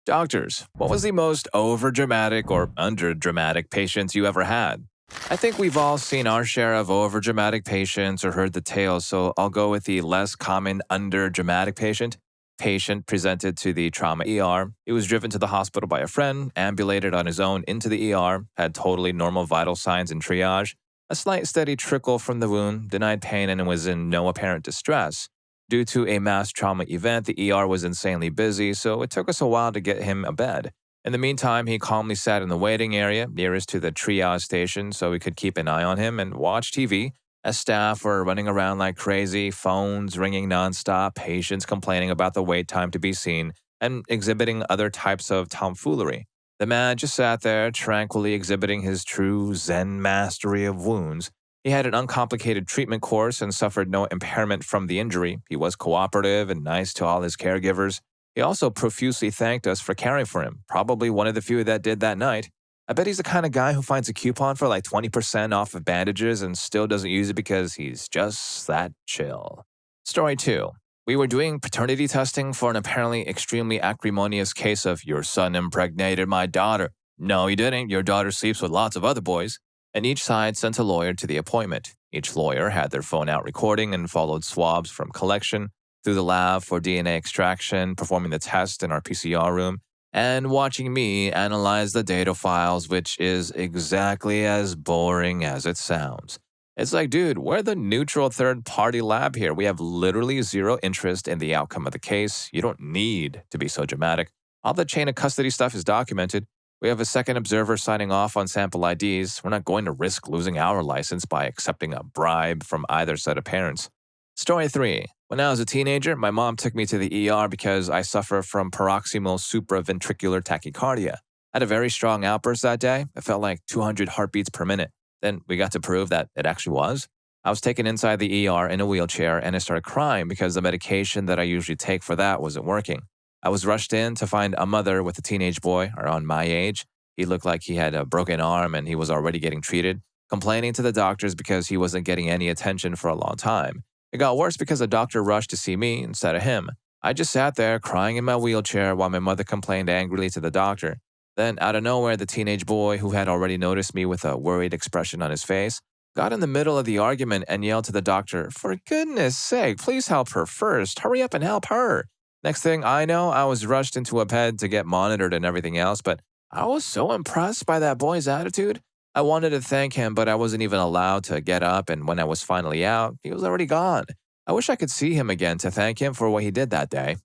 Doctors, what was the most overdramatic or underdramatic patients you ever had? I think we've all seen our share of overdramatic patients or heard the tales, so I'll go with the less common underdramatic patient. Patient presented to the trauma ER. He was driven to the hospital by a friend, ambulated on his own into the ER, had totally normal vital signs and triage, a slight steady trickle from the wound, denied pain, and was in no apparent distress. Due to a mass trauma event, the ER was insanely busy, so it took us a while to get him a bed. In the meantime, he calmly sat in the waiting area nearest to the triage station so we could keep an eye on him and watch TV, as staff were running around like crazy, phones ringing nonstop, patients complaining about the wait time to be seen, and exhibiting other types of tomfoolery. The man just sat there, tranquilly exhibiting his true Zen mastery of wounds. He had an uncomplicated treatment course and suffered no impairment from the injury. He was cooperative and nice to all his caregivers. He also profusely thanked us for caring for him, probably one of the few that did that night. I bet he's the kind of guy who finds a coupon for like 20% off of bandages and still doesn't use it because he's just that chill. Story 2. We were doing paternity testing for an apparently extremely acrimonious case of your son impregnated my daughter. No, he didn't. Your daughter sleeps with lots of other boys. And each side sent a lawyer to the appointment. Each lawyer had their phone out recording and followed swabs from collection through the lab for DNA extraction, performing the test in our PCR room, and watching me analyze the data files, which is exactly as boring as it sounds. It's like, dude, we're the neutral third-party lab here. We have literally zero interest in the outcome of the case. You don't need to be so dramatic. All the chain of custody stuff is documented. We have a second observer signing off on sample IDs. We're not going to risk losing our license by accepting a bribe from either set of parents. Story 3. When I was a teenager, my mom took me to the ER because I suffer from paroxysmal supraventricular tachycardia. I had a very strong outburst that day. It felt like 200 heartbeats per minute. Then we got to prove that it actually was. I was taken inside the ER in a wheelchair and I started crying because the medication that I usually take for that wasn't working. I was rushed in to find a mother with a teenage boy around my age. He looked like he had a broken arm and he was already getting treated, complaining to the doctors because he wasn't getting any attention for a long time. It got worse because the doctor rushed to see me instead of him. I just sat there crying in my wheelchair while my mother complained angrily to the doctor. Then, out of nowhere, the teenage boy, who had already noticed me with a worried expression on his face, got in the middle of the argument and yelled to the doctor, "For goodness sake, please help her first. Hurry up and help her." Next thing I know, I was rushed into a bed to get monitored and everything else, but I was so impressed by that boy's attitude. I wanted to thank him, but I wasn't even allowed to get up, and when I was finally out, he was already gone. I wish I could see him again to thank him for what he did that day.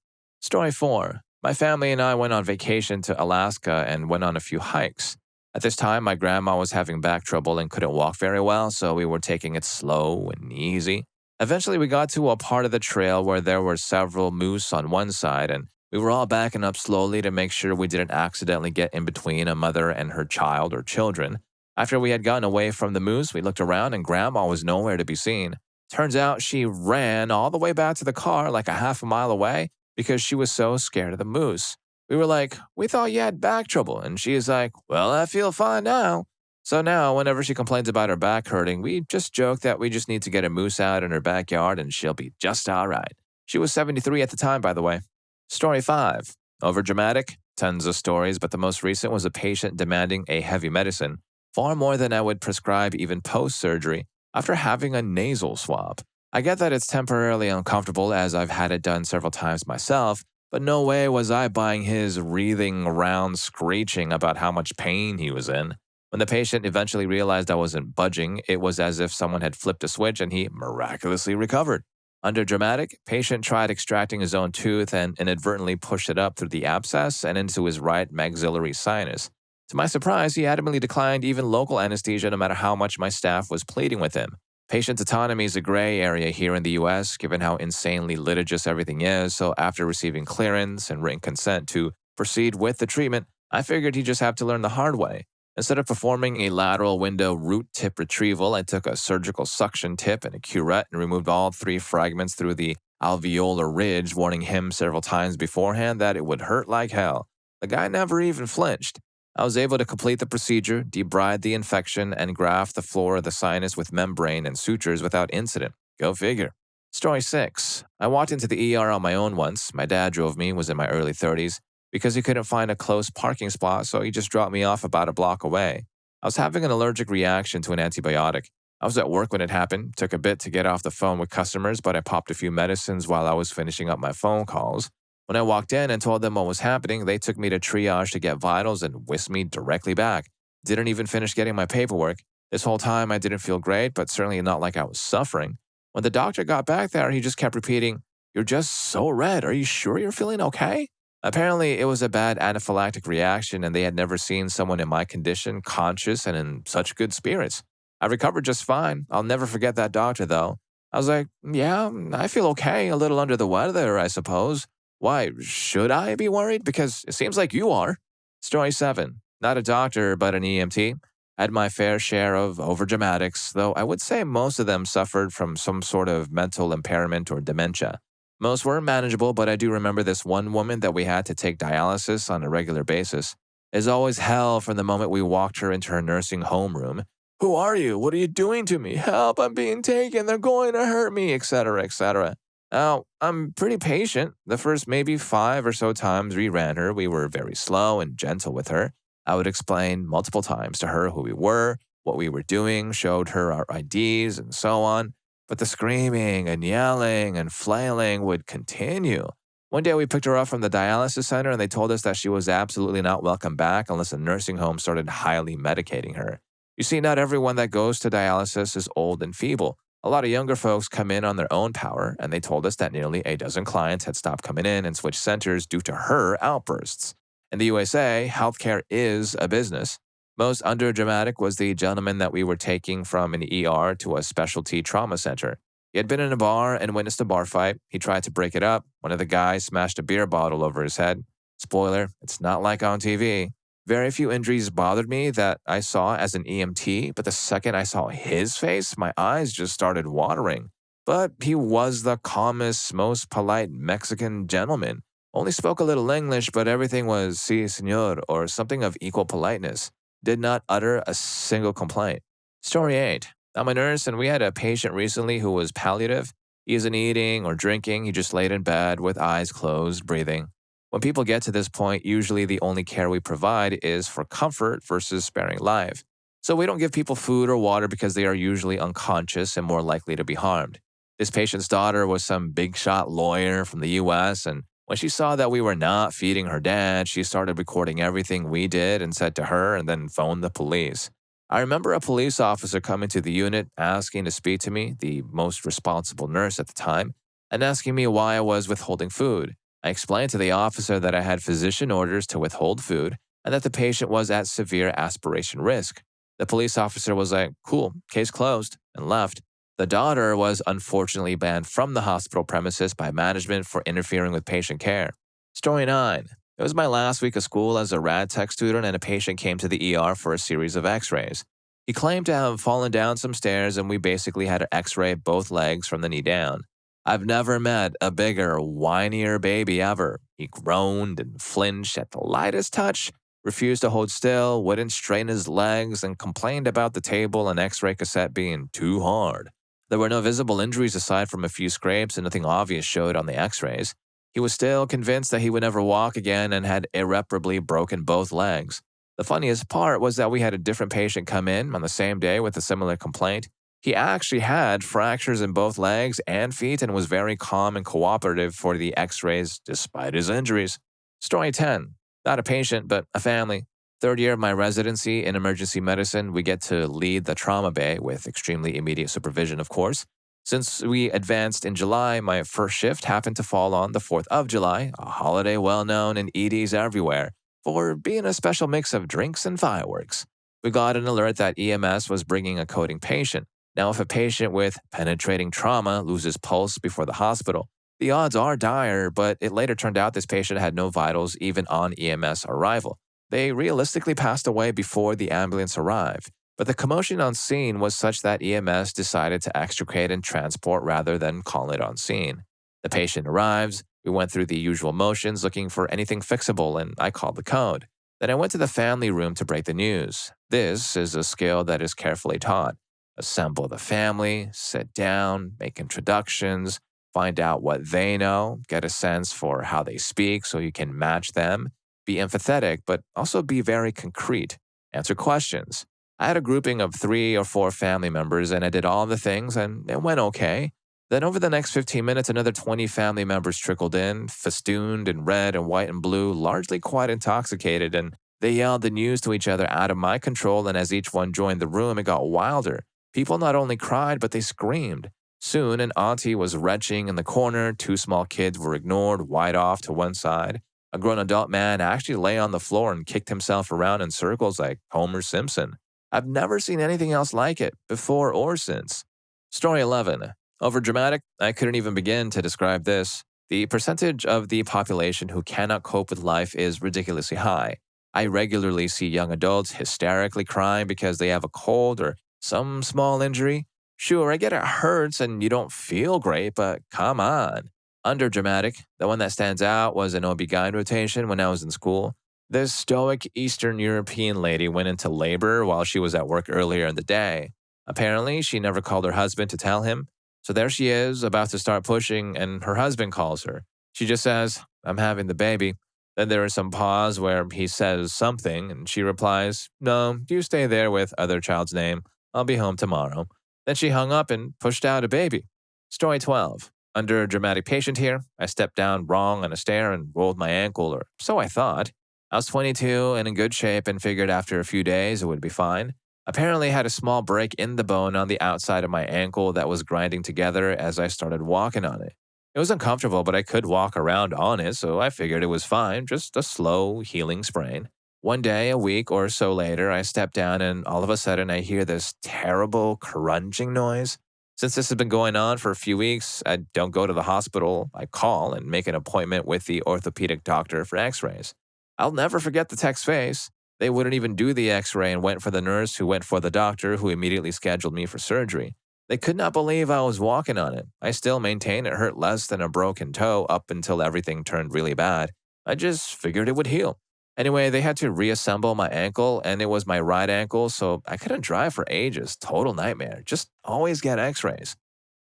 Story 4. My family and I went on vacation to Alaska and went on a few hikes. At this time, my grandma was having back trouble and couldn't walk very well, so we were taking it slow and easy. Eventually, we got to a part of the trail where there were several moose on one side, and we were all backing up slowly to make sure we didn't accidentally get in between a mother and her child or children. After we had gotten away from the moose, we looked around and Grandma was nowhere to be seen. Turns out she ran all the way back to the car like a half a mile away because she was so scared of the moose. We were like, "We thought you had back trouble." And she is like, "Well, I feel fine now." So now, whenever she complains about her back hurting, we just joke that we just need to get a moose out in her backyard and she'll be just all right. She was 73 at the time, by the way. Story 5. Overdramatic? Tons of stories, but the most recent was a patient demanding a heavy medicine, far more than I would prescribe even post-surgery, after having a nasal swab. I get that it's temporarily uncomfortable as I've had it done several times myself, but no way was I buying his wreathing around screeching about how much pain he was in. When the patient eventually realized I wasn't budging, it was as if someone had flipped a switch and he miraculously recovered. Under dramatic, patient tried extracting his own tooth and inadvertently pushed it up through the abscess and into his right maxillary sinus. To my surprise, he adamantly declined even local anesthesia no matter how much my staff was pleading with him. Patient autonomy is a gray area here in the US, given how insanely litigious everything is, so after receiving clearance and written consent to proceed with the treatment, I figured he'd just have to learn the hard way. Instead of performing a lateral window root tip retrieval, I took a surgical suction tip and a curette and removed all 3 fragments through the alveolar ridge, warning him several times beforehand that it would hurt like hell. The guy never even flinched. I was able to complete the procedure, debride the infection, and graft the floor of the sinus with membrane and sutures without incident. Go figure. Story 6. I walked into the ER on my own once. My dad drove me, was in my early 30s. because he couldn't find a close parking spot, so he just dropped me off about a block away. I was having an allergic reaction to an antibiotic. I was at work when it happened, took a bit to get off the phone with customers, but I popped a few medicines while I was finishing up my phone calls. When I walked in and told them what was happening, they took me to triage to get vitals and whisked me directly back. Didn't even finish getting my paperwork. This whole time I didn't feel great, but certainly not like I was suffering. When the doctor got back there, he just kept repeating, "You're just so red. Are you sure you're feeling okay?" Apparently, it was a bad anaphylactic reaction, and they had never seen someone in my condition conscious and in such good spirits. I recovered just fine. I'll never forget that doctor, though. I was like, "Yeah, I feel okay, a little under the weather, I suppose. Why, should I be worried? Because it seems like you are." Story 7. Not a doctor, but an EMT. I had my fair share of overdramatics, though I would say most of them suffered from some sort of mental impairment or dementia. Most were manageable, but I do remember this one woman that we had to take dialysis on a regular basis. It's always hell from the moment we walked her into her nursing home room. "Who are you? What are you doing to me? Help, I'm being taken. They're going to hurt me," etc., etc. Now, I'm pretty patient. The first maybe 5 or so times we ran her, we were very slow and gentle with her. I would explain multiple times to her who we were, what we were doing, showed her our IDs, and so on. But the screaming and yelling and flailing would continue. One day we picked her up from the dialysis center and they told us that she was absolutely not welcome back unless a nursing home started highly medicating her. You see, not everyone that goes to dialysis is old and feeble. A lot of younger folks come in on their own power, and they told us that nearly a dozen clients had stopped coming in and switched centers due to her outbursts. In the USA, healthcare is a business. Most underdramatic was the gentleman that we were taking from an ER to a specialty trauma center. He had been in a bar and witnessed a bar fight. He tried to break it up. One of the guys smashed a beer bottle over his head. Spoiler, it's not like on TV. Very few injuries bothered me that I saw as an EMT, but the second I saw his face, my eyes just started watering. But he was the calmest, most polite Mexican gentleman. Only spoke a little English, but everything was "sí, señor," or something of equal politeness. Did not utter a single complaint. Story 8. I'm a nurse, and we had a patient recently who was palliative. He isn't eating or drinking, he just laid in bed with eyes closed, breathing. When people get to this point, usually the only care we provide is for comfort versus sparing life. So we don't give people food or water because they are usually unconscious and more likely to be harmed. This patient's daughter was some big shot lawyer from the US, and when she saw that we were not feeding her dad, she started recording everything we did and said to her and then phoned the police. I remember a police officer coming to the unit asking to speak to me, the most responsible nurse at the time, and asking me why I was withholding food. I explained to the officer that I had physician orders to withhold food and that the patient was at severe aspiration risk. The police officer was like, "Cool, case closed," and left. The daughter was unfortunately banned from the hospital premises by management for interfering with patient care. Story 9. It was my last week of school as a rad tech student and a patient came to the ER for a series of x-rays. He claimed to have fallen down some stairs and we basically had to x-ray both legs from the knee down. I've never met a bigger, whinier baby ever. He groaned and flinched at the lightest touch, refused to hold still, wouldn't straighten his legs, and complained about the table and x-ray cassette being too hard. There were no visible injuries aside from a few scrapes and nothing obvious showed on the x-rays. He was still convinced that he would never walk again and had irreparably broken both legs. The funniest part was that we had a different patient come in on the same day with a similar complaint. He actually had fractures in both legs and feet and was very calm and cooperative for the x-rays despite his injuries. Story 10. Not a patient, but a family. Third year of my residency in emergency medicine, we get to lead the trauma bay with extremely immediate supervision, of course. Since we advanced in July, my first shift happened to fall on the 4th of July, a holiday well known in EDs everywhere, for being a special mix of drinks and fireworks. We got an alert that EMS was bringing a coding patient. Now, if a patient with penetrating trauma loses pulse before the hospital, the odds are dire, but it later turned out this patient had no vitals even on EMS arrival. They realistically passed away before the ambulance arrived, but the commotion on scene was such that EMS decided to extricate and transport rather than call it on scene. The patient arrives, we went through the usual motions looking for anything fixable, and I called the code. Then I went to the family room to break the news. This is a skill that is carefully taught. Assemble the family, sit down, make introductions, find out what they know, get a sense for how they speak so you can match them, Be empathetic, but also be very concrete. Answer questions. I had a grouping of 3 or 4 family members, and I did all the things, and it went okay. Then, over the next 15 minutes, another 20 family members trickled in, festooned in red and white and blue, largely quite intoxicated, and they yelled the news to each other out of my control. And as each one joined the room, it got wilder. People not only cried, but they screamed. Soon, an auntie was retching in the corner, 2 small kids were ignored, wide off to one side. A grown adult man actually lay on the floor and kicked himself around in circles like Homer Simpson. I've never seen anything else like it, before or since. Story 11. Overdramatic? I couldn't even begin to describe this. The percentage of the population who cannot cope with life is ridiculously high. I regularly see young adults hysterically crying because they have a cold or some small injury. Sure, I get it hurts and you don't feel great, but come on. Underdramatic, the one that stands out was an OB-GYN rotation when I was in school. This stoic Eastern European lady went into labor while she was at work earlier in the day. Apparently, she never called her husband to tell him. So there she is, about to start pushing, and her husband calls her. She just says, "I'm having the baby." Then there is some pause where he says something, and she replies, "No, you stay there with other child's name. I'll be home tomorrow." Then she hung up and pushed out a baby. Story 12. Under a dramatic patient here, I stepped down wrong on a stair and rolled my ankle, or so I thought. I was 22 and in good shape and figured after a few days it would be fine. Apparently, I had a small break in the bone on the outside of my ankle that was grinding together as I started walking on it. It was uncomfortable, but I could walk around on it, so I figured it was fine, just a slow, healing sprain. One day, a week or so later, I stepped down and all of a sudden I hear this terrible crunching noise. Since this has been going on for a few weeks, I don't go to the hospital. I call and make an appointment with the orthopedic doctor for x-rays. I'll never forget the tech's face. They wouldn't even do the x-ray and went for the nurse who went for the doctor who immediately scheduled me for surgery. They could not believe I was walking on it. I still maintain it hurt less than a broken toe up until everything turned really bad. I just figured it would heal. Anyway, they had to reassemble my ankle, and it was my right ankle, so I couldn't drive for ages. Total nightmare. Just always get x-rays.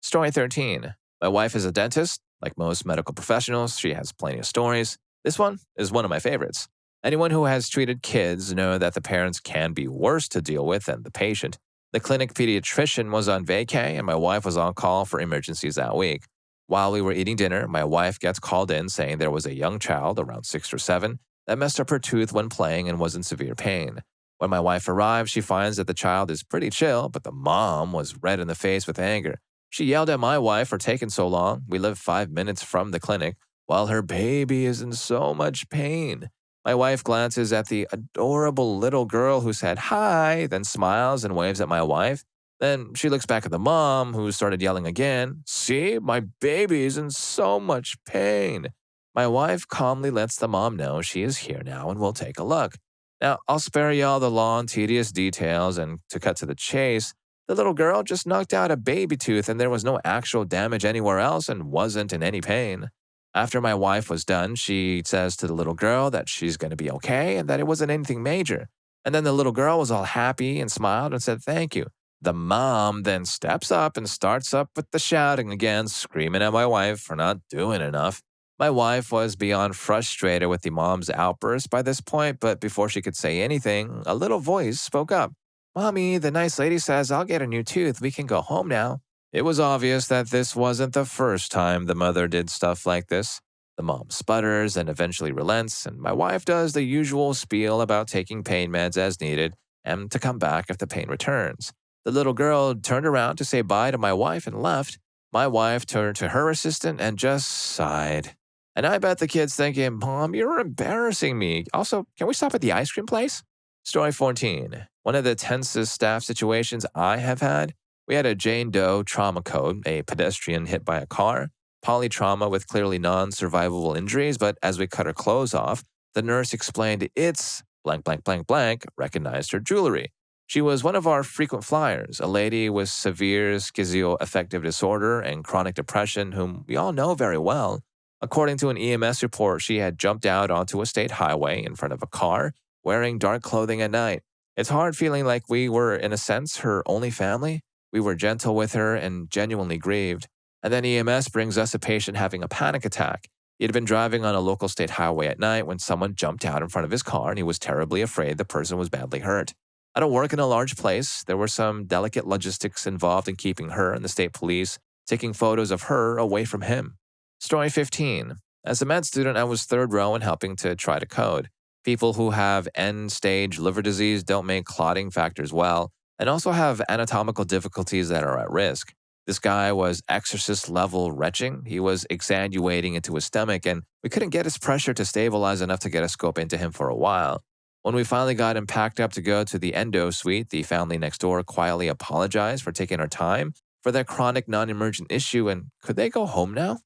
Story 13. My wife is a dentist. Like most medical professionals, she has plenty of stories. This one is one of my favorites. Anyone who has treated kids know that the parents can be worse to deal with than the patient. The clinic pediatrician was on vacay, and my wife was on call for emergencies that week. While we were eating dinner, my wife gets called in saying there was a young child, around 6 or 7, that messed up her tooth when playing and was in severe pain. When my wife arrives, she finds that the child is pretty chill, but the mom was red in the face with anger. She yelled at my wife for taking so long. We live 5 minutes from the clinic, while her baby is in so much pain. My wife glances at the adorable little girl who said hi, then smiles and waves at my wife. Then she looks back at the mom, who started yelling again. "See, my baby is in so much pain." My wife calmly lets the mom know she is here now and will take a look. Now, I'll spare y'all the long, tedious details, and to cut to the chase, the little girl just knocked out a baby tooth and there was no actual damage anywhere else and wasn't in any pain. After my wife was done, she says to the little girl that she's going to be okay and that it wasn't anything major. And then the little girl was all happy and smiled and said thank you. The mom then steps up and starts up with the shouting again, screaming at my wife for not doing enough. My wife was beyond frustrated with the mom's outburst by this point, but before she could say anything, a little voice spoke up. "Mommy, the nice lady says I'll get a new tooth. We can go home now." It was obvious that this wasn't the first time the mother did stuff like this. The mom sputters and eventually relents, and my wife does the usual spiel about taking pain meds as needed and to come back if the pain returns. The little girl turned around to say bye to my wife and left. My wife turned to her assistant and just sighed. And I bet the kid's thinking, "Mom, you're embarrassing me. Also, can we stop at the ice cream place?" Story 14. One of the tensest staff situations I have had. We had a Jane Doe trauma code, a pedestrian hit by a car, polytrauma with clearly non-survivable injuries, but as we cut her clothes off, the nurse explained it's blank, blank, blank, blank, recognized her jewelry. She was one of our frequent flyers, a lady with severe schizoaffective disorder and chronic depression whom we all know very well. According to an EMS report, she had jumped out onto a state highway in front of a car, wearing dark clothing at night. It's hard feeling like we were, in a sense, her only family. We were gentle with her and genuinely grieved. And then EMS brings us a patient having a panic attack. He had been driving on a local state highway at night when someone jumped out in front of his car and he was terribly afraid the person was badly hurt. I don't work in a large place. There were some delicate logistics involved in keeping her and the state police taking photos of her away from him. Story 15. As a med student, I was third row and helping to try to code. People who have end-stage liver disease don't make clotting factors well and also have anatomical difficulties that are at risk. This guy was exorcist-level retching. He was exsanguinating into his stomach, and we couldn't get his pressure to stabilize enough to get a scope into him for a while. When we finally got him packed up to go to the endo suite, the family next door quietly apologized for taking our time for their chronic non-emergent issue, and could they go home now?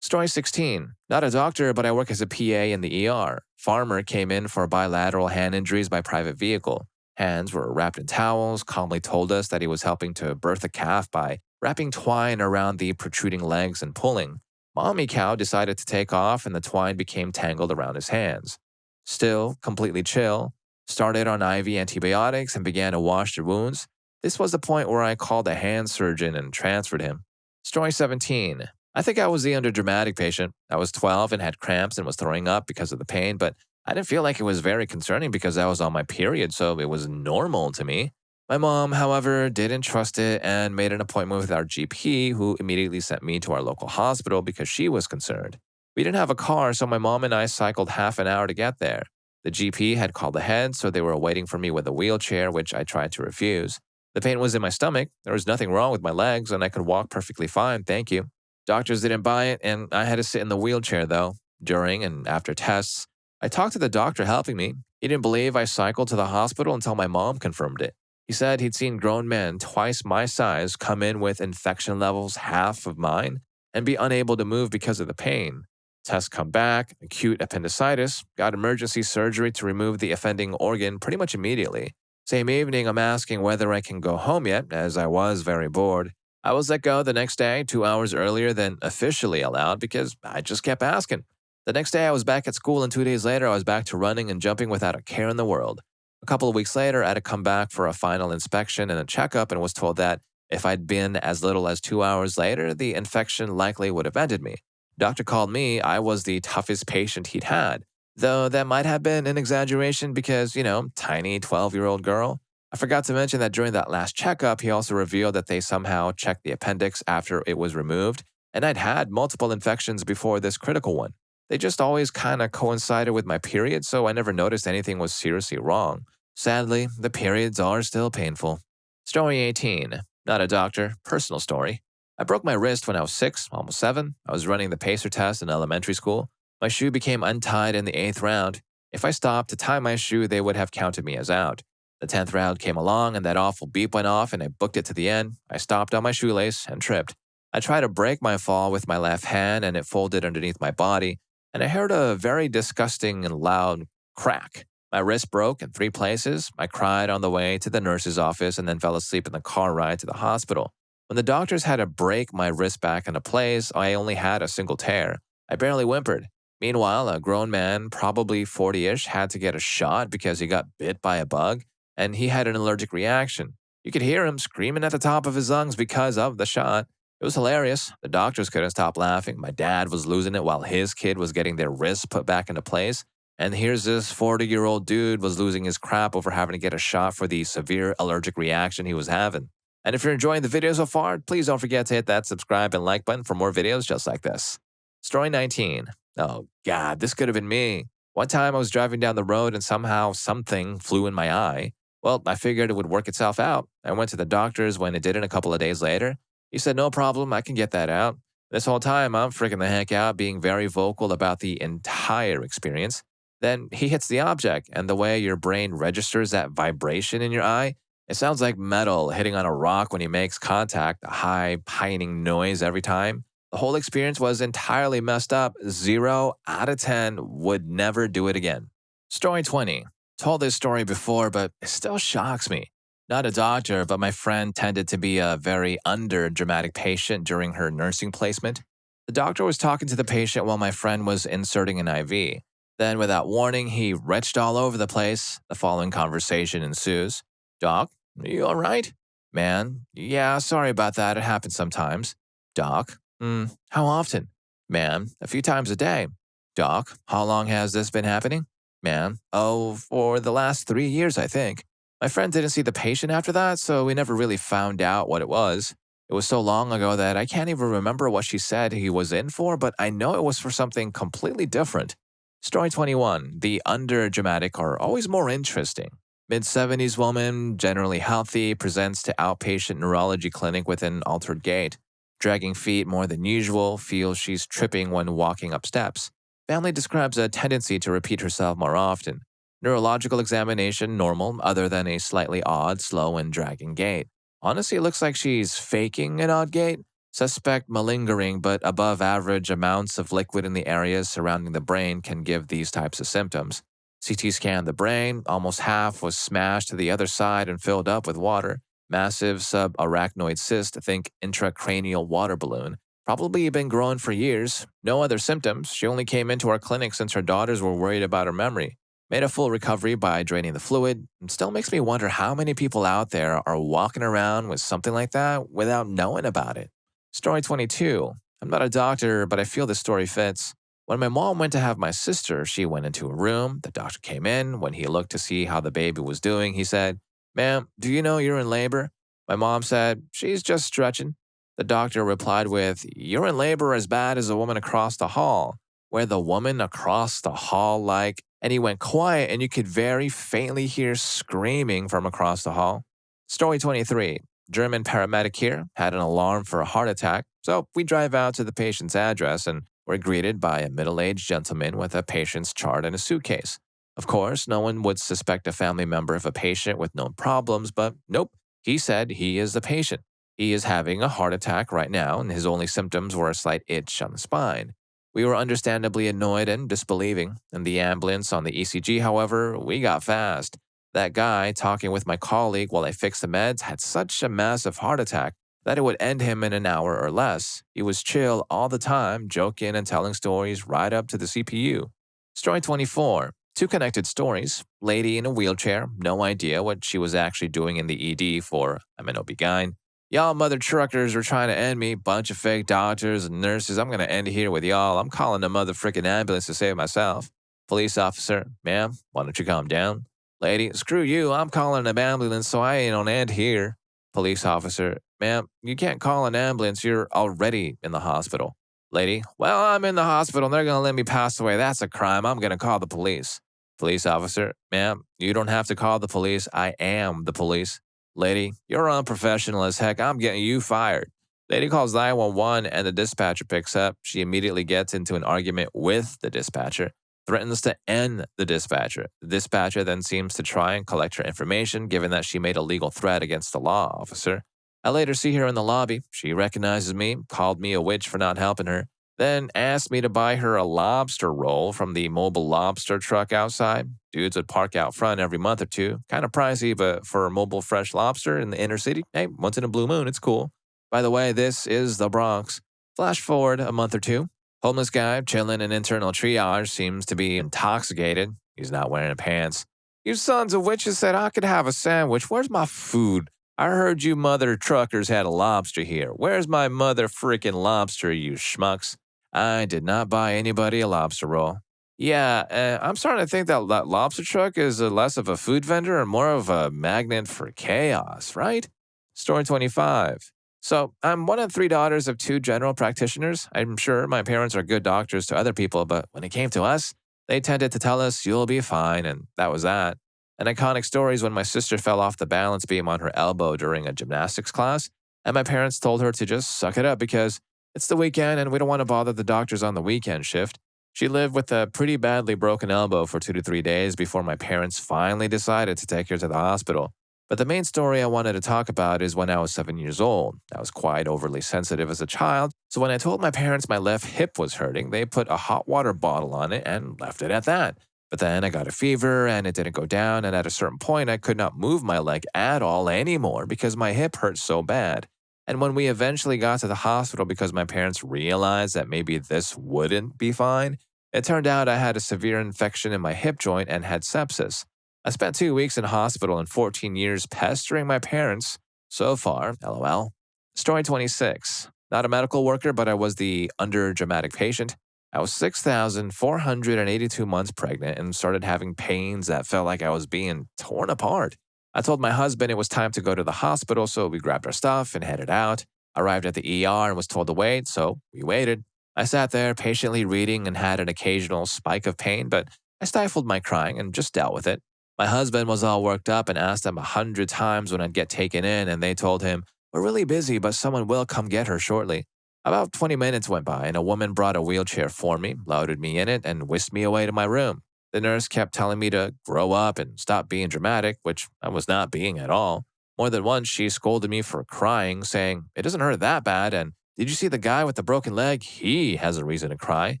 Story 16. Not a doctor, but I work as a PA in the ER. Farmer came in for bilateral hand injuries by private vehicle. Hands were wrapped in towels, calmly told us that he was helping to birth a calf by wrapping twine around the protruding legs and pulling. Mommy cow decided to take off and the twine became tangled around his hands. Still, completely chill, started on IV antibiotics and began to wash the wounds. This was the point where I called a hand surgeon and transferred him. Story 17. I think I was the underdramatic patient. I was 12 and had cramps and was throwing up because of the pain, but I didn't feel like it was very concerning because I was on my period, so it was normal to me. My mom, however, didn't trust it and made an appointment with our GP, who immediately sent me to our local hospital because she was concerned. We didn't have a car, so my mom and I cycled half an hour to get there. The GP had called ahead, so they were waiting for me with a wheelchair, which I tried to refuse. The pain was in my stomach. There was nothing wrong with my legs, and I could walk perfectly fine, thank you. Doctors didn't buy it, and I had to sit in the wheelchair, though. During and after tests, I talked to the doctor helping me. He didn't believe I cycled to the hospital until my mom confirmed it. He said he'd seen grown men twice my size come in with infection levels half of mine and be unable to move because of the pain. Tests come back, acute appendicitis, got emergency surgery to remove the offending organ pretty much immediately. Same evening, I'm asking whether I can go home yet, as I was very bored. I was let go the next day, 2 hours earlier than officially allowed because I just kept asking. The next day, I was back at school, and 2 days later, I was back to running and jumping without a care in the world. A couple of weeks later, I had to come back for a final inspection and a checkup and was told that if I'd been as little as 2 hours later, the infection likely would have ended me. Doctor called me, I was the toughest patient he'd had, though that might have been an exaggeration because, tiny 12-year-old girl. I forgot to mention that during that last checkup, he also revealed that they somehow checked the appendix after it was removed, and I'd had multiple infections before this critical one. They just always kind of coincided with my period, so I never noticed anything was seriously wrong. Sadly, the periods are still painful. Story 18. Not a doctor, personal story. I broke my wrist when I was 6, almost 7. I was running the pacer test in elementary school. My shoe became untied in the 8th round. If I stopped to tie my shoe, they would have counted me as out. The 10th round came along and that awful beep went off and I booked it to the end. I stopped on my shoelace and tripped. I tried to break my fall with my left hand and it folded underneath my body, and I heard a very disgusting and loud crack. My wrist broke in 3 places. I cried on the way to the nurse's office and then fell asleep in the car ride to the hospital. When the doctors had to break my wrist back into place, I only had a single tear. I barely whimpered. Meanwhile, a grown man, probably 40-ish, had to get a shot because he got bit by a bug, and he had an allergic reaction. You could hear him screaming at the top of his lungs because of the shot. It was hilarious. The doctors couldn't stop laughing. My dad was losing it while his kid was getting their wrists put back into place. And here's this 40-year-old dude was losing his crap over having to get a shot for the severe allergic reaction he was having. And if you're enjoying the video so far, please don't forget to hit that subscribe and like button for more videos just like this. Story 19. Oh God, this could have been me. One time I was driving down the road and somehow something flew in my eye. Well, I figured it would work itself out. I went to the doctors when it didn't a couple of days later. He said, no problem, I can get that out. This whole time, I'm freaking the heck out, being very vocal about the entire experience. Then he hits the object, and the way your brain registers that vibration in your eye, it sounds like metal hitting on a rock when he makes contact, a high, pining noise every time. The whole experience was entirely messed up. 0 out of 10 would never do it again. Story 20. Told this story before, but it still shocks me. Not a doctor, but my friend tended to be a very under-dramatic patient during her nursing placement. The doctor was talking to the patient while my friend was inserting an IV. Then, without warning, he retched all over the place. The following conversation ensues. Doc, are you all right? Man, yeah, sorry about that. It happens sometimes. Doc, how often? Man, a few times a day. Doc, how long has this been happening? Man, oh, for the last 3 years, I think. My friend didn't see the patient after that, so we never really found out what it was. It was so long ago that I can't even remember what she said he was in for, but I know it was for something completely different. Story 21. The underdramatic are always more interesting. Mid-70s woman, generally healthy, presents to outpatient neurology clinic with an altered gait. Dragging feet more than usual, feels she's tripping when walking up steps. Family describes a tendency to repeat herself more often. Neurological examination normal, other than a slightly odd, slow, and dragging gait. Honestly, it looks like she's faking an odd gait. Suspect malingering, but above average amounts of liquid in the areas surrounding the brain can give these types of symptoms. CT scanned the brain, almost half was smashed to the other side and filled up with water. Massive subarachnoid cyst, think intracranial water balloon. Probably been growing for years. No other symptoms. She only came into our clinic since her daughters were worried about her memory. Made a full recovery by draining the fluid. It still makes me wonder how many people out there are walking around with something like that without knowing about it. Story 22. I'm not a doctor, but I feel this story fits. When my mom went to have my sister, she went into a room. The doctor came in. When he looked to see how the baby was doing, he said, "Ma'am, do you know you're in labor?" My mom said, "She's just stretching." The doctor replied with, "You're in labor as bad as the woman across the hall." Where the woman across the hall like, and he went quiet and you could very faintly hear screaming from across the hall. Story 23. German paramedic here had an alarm for a heart attack, so we drive out to the patient's address and we're greeted by a middle-aged gentleman with a patient's chart and a suitcase. Of course, no one would suspect a family member of a patient with known problems, but nope, he said he is the patient. He is having a heart attack right now, and his only symptoms were a slight itch on the spine. We were understandably annoyed and disbelieving. In the ambulance on the ECG, however, we got fast. That guy, talking with my colleague while I fixed the meds, had such a massive heart attack that it would end him in an hour or less. He was chill all the time, joking and telling stories right up to the CPU. Story 24. Two connected stories. Lady in a wheelchair, no idea what she was actually doing in the ED for, I'm an OB-GYN. "Y'all mother truckers are trying to end me. Bunch of fake doctors and nurses. I'm going to end here with y'all. I'm calling a mother frickin' ambulance to save myself." Police officer, "Ma'am, why don't you calm down?" Lady, "Screw you. I'm calling an ambulance so I ain't on end here." Police officer, "Ma'am, you can't call an ambulance. You're already in the hospital." Lady, "Well, I'm in the hospital and they're going to let me pass away. That's a crime. I'm going to call the police." Police officer, "Ma'am, you don't have to call the police. I am the police." Lady, "You're unprofessional as heck. I'm getting you fired." Lady calls 911 and the dispatcher picks up. She immediately gets into an argument with the dispatcher, threatens to end the dispatcher. The dispatcher then seems to try and collect her information, given that she made a legal threat against the law officer. I later see her in the lobby. She recognizes me, called me a witch for not helping her, then asked me to buy her a lobster roll from the mobile lobster truck outside. Dudes would park out front every month or two. Kind of pricey, but for mobile fresh lobster in the inner city, hey, once in a blue moon, it's cool. By the way, this is the Bronx. Flash forward a month or two. Homeless guy chilling in internal triage seems to be intoxicated. He's not wearing pants. "You sons of witches said I could have a sandwich. Where's my food? I heard you mother truckers had a lobster here. Where's my mother frickin' lobster, you schmucks?" I did not buy anybody a lobster roll. Yeah, I'm starting to think that lobster truck is less of a food vendor and more of a magnet for chaos, right? Story 25. So, I'm one of three daughters of two general practitioners. I'm sure my parents are good doctors to other people, but when it came to us, they tended to tell us, "You'll be fine," and that was that. An iconic story is when my sister fell off the balance beam on her elbow during a gymnastics class, and my parents told her to just suck it up because it's the weekend and we don't want to bother the doctors on the weekend shift. She lived with a pretty badly broken elbow for 2 to 3 days before my parents finally decided to take her to the hospital. But the main story I wanted to talk about is when I was 7 years old. I was quite overly sensitive as a child, so when I told my parents my left hip was hurting, they put a hot water bottle on it and left it at that. But then I got a fever and it didn't go down, and at a certain point I could not move my leg at all anymore because my hip hurt so bad. And when we eventually got to the hospital because my parents realized that maybe this wouldn't be fine, it turned out I had a severe infection in my hip joint and had sepsis. I spent 2 weeks in hospital and 14 years pestering my parents. So far, LOL. Story 26. Not a medical worker, but I was the underdramatic patient. I was 6,482 months pregnant and started having pains that felt like I was being torn apart. I told my husband it was time to go to the hospital, so we grabbed our stuff and headed out. Arrived at the ER and was told to wait, so we waited. I sat there patiently reading and had an occasional spike of pain, but I stifled my crying and just dealt with it. My husband was all worked up and asked them 100 times when I'd get taken in, and they told him, "We're really busy, but someone will come get her shortly." About 20 minutes went by, and a woman brought a wheelchair for me, loaded me in it, and whisked me away to my room. The nurse kept telling me to grow up and stop being dramatic, which I was not being at all. More than once, she scolded me for crying, saying, "It doesn't hurt that bad, and did you see the guy with the broken leg? He has a reason to cry."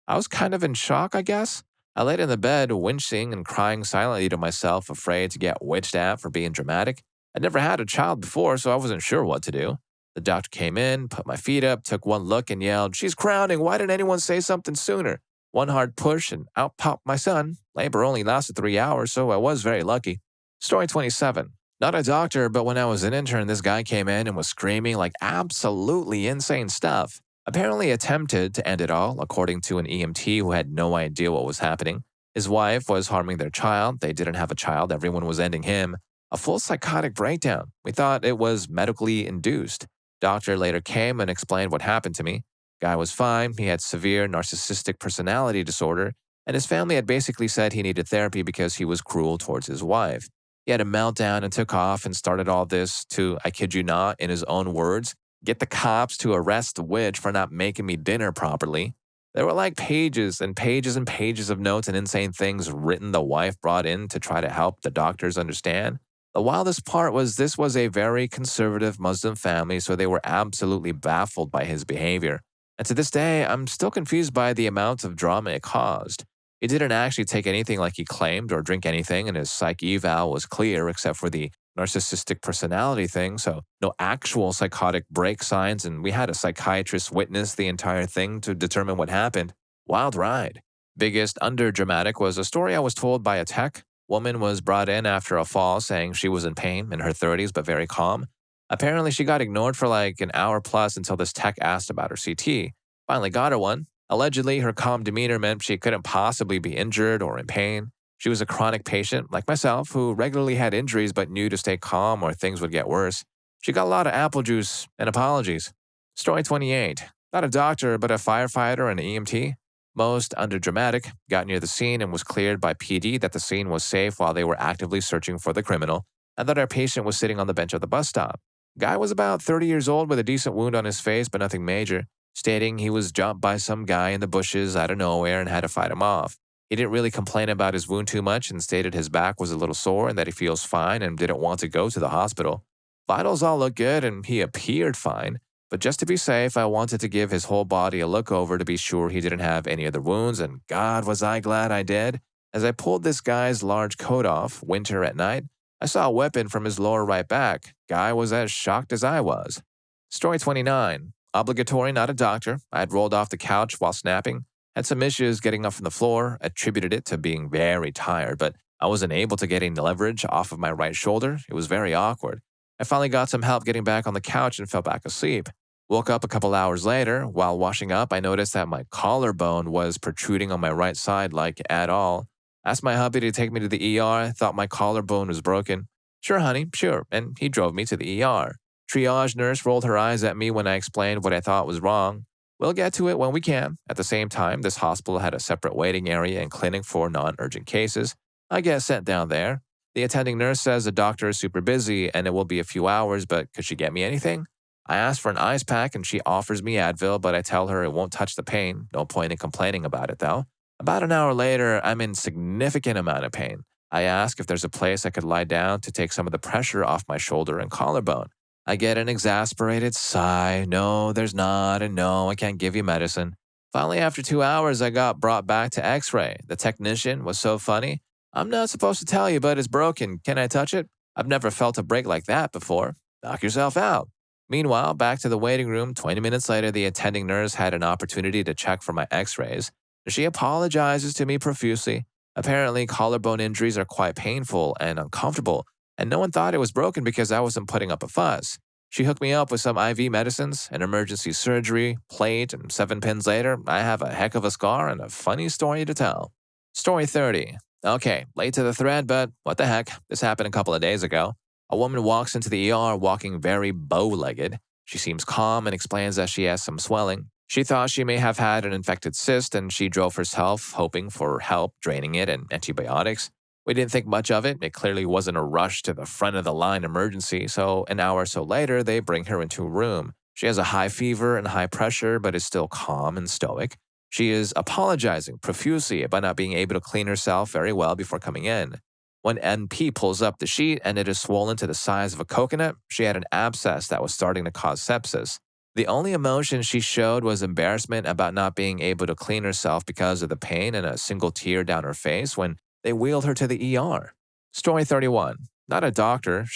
I was kind of in shock, I guess. I laid in the bed, winching and crying silently to myself, afraid to get witched at for being dramatic. I'd never had a child before, so I wasn't sure what to do. The doctor came in, put my feet up, took one look, and yelled, "She's crowning. Why didn't anyone say something sooner?" One hard push, and out popped my son. Labor only lasted 3 hours, so I was very lucky. Story 27. Not a doctor, but when I was an intern, this guy came in and was screaming like absolutely insane stuff. Apparently attempted to end it all, according to an EMT who had no idea what was happening. His wife was harming their child. They didn't have a child. Everyone was ending him. A full psychotic breakdown. We thought it was medically induced. Doctor later came and explained what happened to me. Guy was fine. He had severe narcissistic personality disorder, and his family had basically said he needed therapy because he was cruel towards his wife. He had a meltdown and took off and started all this to, I kid you not, in his own words, get the cops to arrest the witch for not making me dinner properly. There were like pages and pages and pages of notes and insane things written the wife brought in to try to help the doctors understand. The wildest part was this was a very conservative Muslim family, so they were absolutely baffled by his behavior. And to this day, I'm still confused by the amount of drama it caused. He didn't actually take anything like he claimed or drink anything, and his psych eval was clear except for the narcissistic personality thing, so no actual psychotic break signs, and we had a psychiatrist witness the entire thing to determine what happened. Wild ride. Biggest underdramatic was a story I was told by a tech. Woman was brought in after a fall saying she was in pain, in her 30s but very calm. Apparently she got ignored for like an hour plus until this tech asked about her CT. Finally got her one. Allegedly, her calm demeanor meant she couldn't possibly be injured or in pain. She was a chronic patient, like myself, who regularly had injuries but knew to stay calm or things would get worse. She got a lot of apple juice and apologies. Story 28. Not a doctor, but a firefighter and an EMT. Most underdramatic, got near the scene and was cleared by PD that the scene was safe while they were actively searching for the criminal, and that our patient was sitting on the bench of the bus stop. Guy was about 30 years old with a decent wound on his face, but nothing major, stating he was jumped by some guy in the bushes out of nowhere and had to fight him off. He didn't really complain about his wound too much and stated his back was a little sore and that he feels fine and didn't want to go to the hospital. Vitals all looked good and he appeared fine, but just to be safe, I wanted to give his whole body a look over to be sure he didn't have any other wounds, and God was I glad I did. As I pulled this guy's large coat off, winter at night, I saw a weapon from his lower right back. Guy was as shocked as I was. Story 29. Obligatory, not a doctor. I had rolled off the couch while snapping. Had some issues getting up from the floor, attributed it to being very tired, but I wasn't able to get any leverage off of my right shoulder. It was very awkward. I finally got some help getting back on the couch and fell back asleep. Woke up a couple hours later. While washing up, I noticed that my collarbone was protruding on my right side like at all. Asked my hubby to take me to the ER. Thought my collarbone was broken. "Sure, honey, sure," and he drove me to the ER. Triage nurse rolled her eyes at me when I explained what I thought was wrong. "We'll get to it when we can." At the same time, this hospital had a separate waiting area and clinic for non-urgent cases. I get sent down there. The attending nurse says the doctor is super busy and it will be a few hours, but could she get me anything? I ask for an ice pack and she offers me Advil, but I tell her it won't touch the pain. No point in complaining about it though. About an hour later, I'm in significant amount of pain. I ask if there's a place I could lie down to take some of the pressure off my shoulder and collarbone. I get an exasperated sigh. "No, there's not, and no, I can't give you medicine." Finally, after 2 hours, I got brought back to x-ray. The technician was so funny. "I'm not supposed to tell you, but it's broken. Can I touch it?" I've never felt a break like that before. Knock yourself out. Meanwhile, back to the waiting room, 20 minutes later, the attending nurse had an opportunity to check for my x-rays. She apologizes to me profusely. Apparently, collarbone injuries are quite painful and uncomfortable, and no one thought it was broken because I wasn't putting up a fuss. She hooked me up with some IV medicines, an emergency surgery, plate, and 7 pins later, I have a heck of a scar and a funny story to tell. Story 30. Okay, late to the thread, but what the heck? This happened a couple of days ago. A woman walks into the ER walking very bow-legged. She seems calm and explains that she has some swelling. She thought she may have had an infected cyst and she drove herself, hoping for help draining it and antibiotics. We didn't think much of it. It clearly wasn't a rush to the front of the line emergency, so an hour or so later, they bring her into a room. She has a high fever and high pressure, but is still calm and stoic. She is apologizing profusely about not being able to clean herself very well before coming in. When NP pulls up the sheet and it is swollen to the size of a coconut, she had an abscess that was starting to cause sepsis. The only emotion she showed was embarrassment about not being able to clean herself because of the pain and a single tear down her face when they wheeled her to the ER. Story 31. Not a doctor,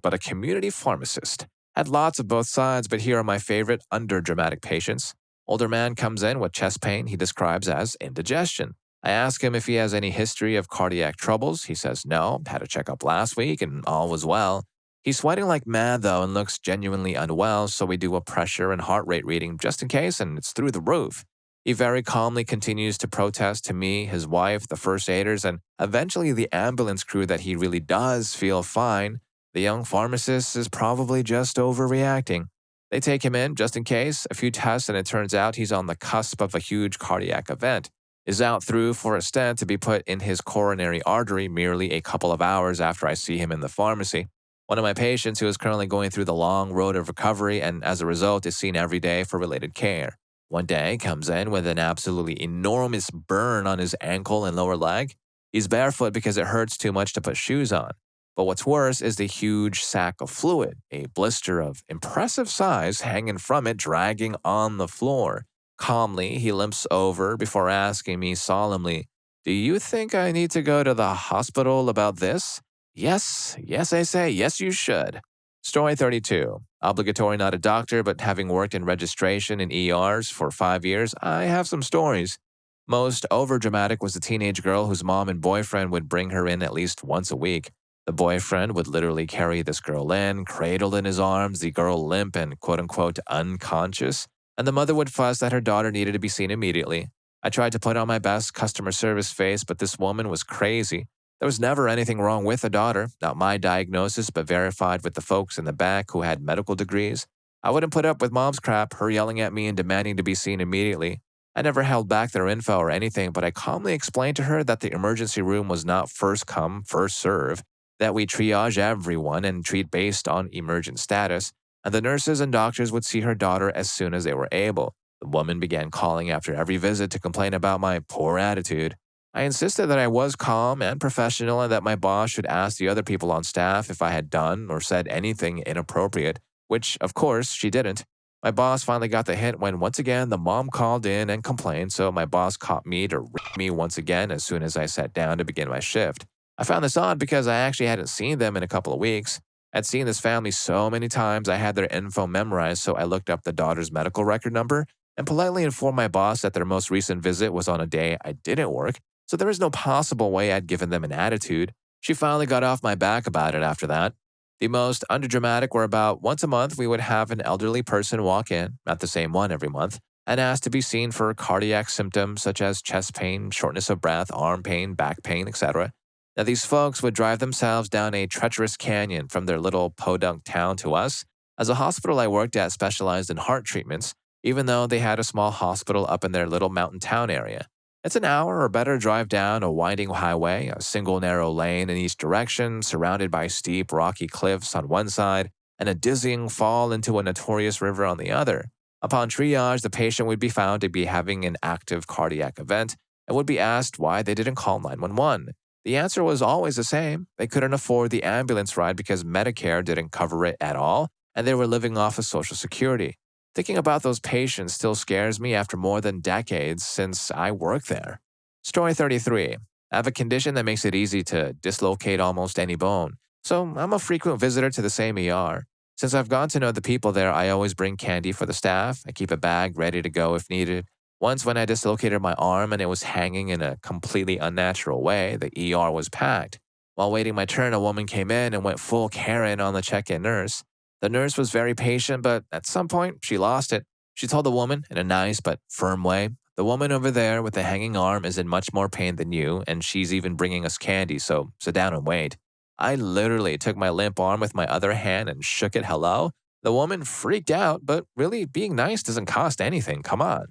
but a community pharmacist. Had lots of both sides, but here are my favorite underdramatic patients. Older man comes in with chest pain he describes as indigestion. I ask him if he has any history of cardiac troubles. He says no, had a checkup last week and all was well. He's sweating like mad though and looks genuinely unwell, so we do a pressure and heart rate reading just in case, and it's through the roof. He very calmly continues to protest to me, his wife, the first aiders, and eventually the ambulance crew that he really does feel fine. The young pharmacist is probably just overreacting. They take him in just in case, a few tests, and it turns out he's on the cusp of a huge cardiac event. Is out through for a stent to be put in his coronary artery merely a couple of hours after I see him in the pharmacy. One of my patients who is currently going through the long road of recovery and as a result is seen every day for related care. One day comes in with an absolutely enormous burn on his ankle and lower leg. He's barefoot because it hurts too much to put shoes on. But what's worse is the huge sack of fluid, a blister of impressive size hanging from it, dragging on the floor. Calmly, he limps over before asking me solemnly, "Do you think I need to go to the hospital about this?" Yes, I say, yes, you should. Story 32. Obligatory not a doctor, but having worked in registration in ERs for 5 years, I have some stories. Most overdramatic was a teenage girl whose mom and boyfriend would bring her in at least once a week. The boyfriend would literally carry this girl in, cradled in his arms, the girl limp and quote-unquote unconscious, and the mother would fuss that her daughter needed to be seen immediately. I tried to put on my best customer service face, but this woman was crazy. There was never anything wrong with the daughter, not my diagnosis, but verified with the folks in the back who had medical degrees. I wouldn't put up with mom's crap, her yelling at me and demanding to be seen immediately. I never held back their info or anything, but I calmly explained to her that the emergency room was not first come, first serve, that we triage everyone and treat based on emergent status, and the nurses and doctors would see her daughter as soon as they were able. The woman began calling after every visit to complain about my poor attitude. I insisted that I was calm and professional and that my boss should ask the other people on staff if I had done or said anything inappropriate, which, of course, she didn't. My boss finally got the hint when, once again, the mom called in and complained, so my boss caught me to rip me once again as soon as I sat down to begin my shift. I found this odd because I actually hadn't seen them in a couple of weeks. I'd seen this family so many times I had their info memorized, so I looked up the daughter's medical record number and politely informed my boss that their most recent visit was on a day I didn't work, so there was no possible way I'd given them an attitude. She finally got off my back about it after that. The most underdramatic were about once a month we would have an elderly person walk in, not the same one every month, and ask to be seen for cardiac symptoms such as chest pain, shortness of breath, arm pain, back pain, etc. Now these folks would drive themselves down a treacherous canyon from their little podunk town to us, as a hospital I worked at specialized in heart treatments, even though they had a small hospital up in their little mountain town area. It's an hour or better drive down a winding highway, a single narrow lane in each direction, surrounded by steep, rocky cliffs on one side and a dizzying fall into a notorious river on the other. Upon triage, the patient would be found to be having an active cardiac event and would be asked why they didn't call 911. The answer was always the same. They couldn't afford the ambulance ride because Medicare didn't cover it at all, and they were living off of Social Security. Thinking about those patients still scares me after more than decades since I work there. Story 33. I have a condition that makes it easy to dislocate almost any bone, so I'm a frequent visitor to the same ER. Since I've gotten to know the people there, I always bring candy for the staff. I keep a bag ready to go if needed. Once when I dislocated my arm and it was hanging in a completely unnatural way, the ER was packed. While waiting my turn, a woman came in and went full Karen on the check-in nurse. The nurse was very patient, but at some point, she lost it. She told the woman, in a nice but firm way, "The woman over there with the hanging arm is in much more pain than you, and she's even bringing us candy, so sit down and wait." I literally took my limp arm with my other hand and shook it hello. The woman freaked out, but really, being nice doesn't cost anything. Come on.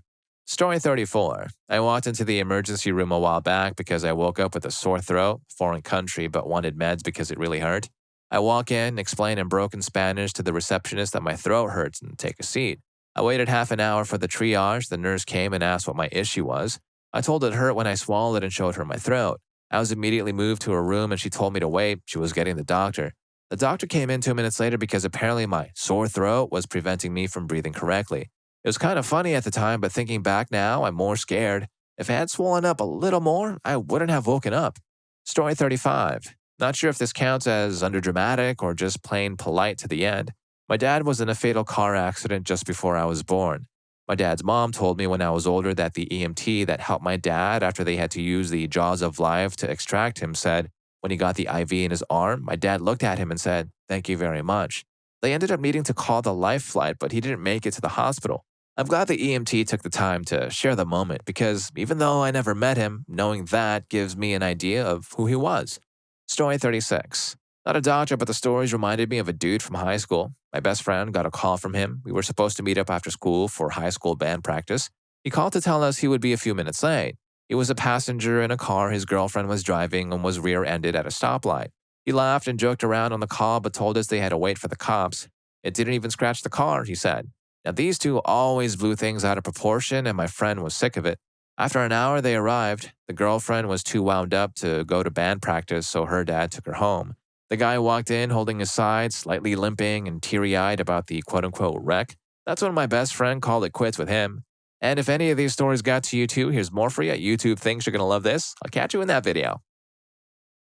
Story 34. I walked into the emergency room a while back because I woke up with a sore throat, foreign country, but wanted meds because it really hurt. I walk in, explain in broken Spanish to the receptionist that my throat hurts, and take a seat. I waited half an hour for the triage. The nurse came and asked what my issue was. I told it hurt when I swallowed and showed her my throat. I was immediately moved to her room and she told me to wait. She was getting the doctor. The doctor came in 2 minutes later because apparently my sore throat was preventing me from breathing correctly. It was kind of funny at the time, but thinking back now, I'm more scared. If it had swollen up a little more, I wouldn't have woken up. Story 35. Not sure if this counts as underdramatic or just plain polite to the end. My dad was in a fatal car accident just before I was born. My dad's mom told me when I was older that the EMT that helped my dad after they had to use the jaws of life to extract him said, when he got the IV in his arm, my dad looked at him and said, "Thank you very much." They ended up needing to call the life flight, but he didn't make it to the hospital. I'm glad the EMT took the time to share the moment because even though I never met him, knowing that gives me an idea of who he was. Story 36. Not a doctor, but the stories reminded me of a dude from high school. My best friend got a call from him. We were supposed to meet up after school for high school band practice. He called to tell us he would be a few minutes late. He was a passenger in a car his girlfriend was driving and was rear-ended at a stoplight. He laughed and joked around on the call but told us they had to wait for the cops. It didn't even scratch the car, he said. Now, these two always blew things out of proportion, and my friend was sick of it. After an hour, they arrived. The girlfriend was too wound up to go to band practice, so her dad took her home. The guy walked in holding his side, slightly limping and teary-eyed about the quote-unquote wreck. That's when my best friend called it quits with him. And if any of these stories got to you too, here's more for you. YouTube thinks you're going to love this. I'll catch you in that video.